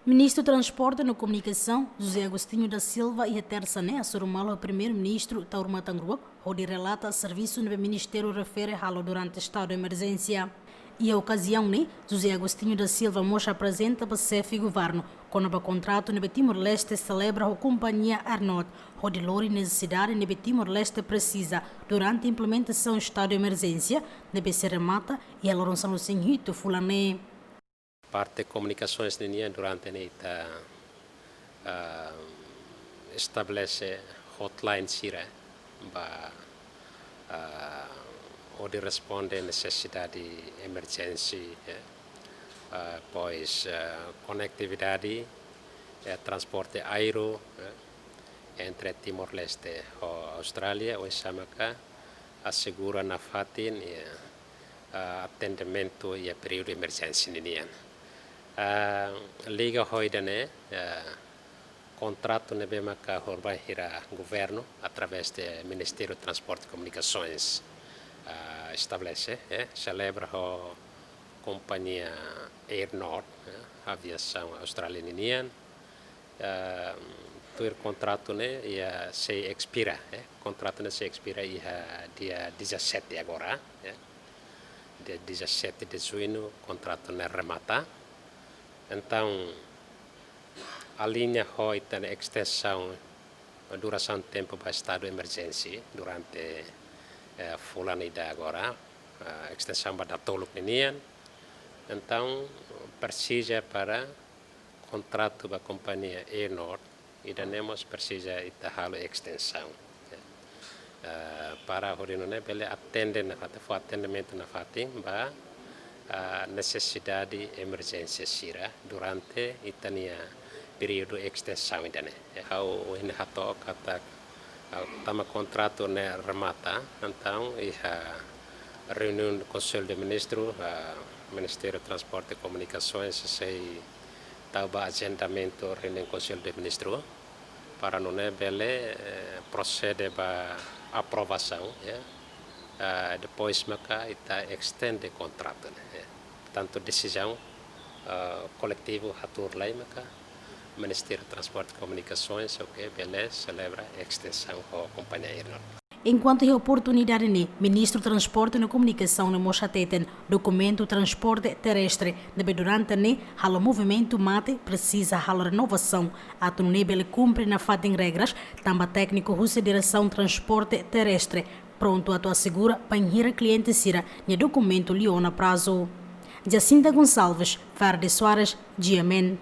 Ministro do Transporte e Comunicação, José Agostinho da Silva, e a terça-né, a Sorumalo, o primeiro-ministro, Tauruma Tangrua, onde relata serviço no Ministério refere halo durante o estado de emergência. E a ocasião, né, José Agostinho da Silva mostra apresenta para o chefe governo, quando o contrato no Timor-Leste celebra a companhia Arnaud, onde a necessidade no Timor-Leste precisa, durante a implementação do estado de emergência, deve ser remata e a Lourenço Senhito Fulané. Parte comunicações linha durante a estabelece hotline sira onde responde a necessidade de emergência, pois conectividade, transporte aéreo entre Timor-Leste e Austrália, o Samaka assegura na fatin atendimento e período de emergência linha. Liga hoidane contrato nebe maka horba hira governo através do Ministério do Transporte e Comunicações estabelece celebra a companhia Airnord aviação australiana o contrato né se expira contrato se expira dia 17 agora dia 17 de junho contrato ne remata. Então, a linha ROI tem extensão, a duração de tempo para estado de emergência durante fulano de agora, a extensão para toluk ninian. Então, precisa para contrato da companhia Airnord e temos precisa de halo extensão. Para o né, bele atende na atendimento na fatin, a necessidade de emergência sira durante itania período de extensão itane. O ini hato kata tama contrato ne remata, então a reunião do Conselho de Ministros, Ministério do Transporte e Comunicações, se tava agendamento reunião do Conselho de Ministros para não bele procede para aprovação, depois maka ita extende contrato, tanto decisão coletivo atur lai maka Ministério do Transporte e Comunicações beleza celebra extensão da companhia Airnord. Enquanto a oportunidade né, Ministro do Transporte e Comunicação no Moshateten, documento transporte terrestre, deve durante né, o movimento mate precisa a renovação, a tunebele cumpre na fatem regras, também técnico russa direção transporte terrestre, pronto a tua segura para enhira cliente sira, ne documento liona prazo. Jacinta Gonçalves, Verde Soares, GMN.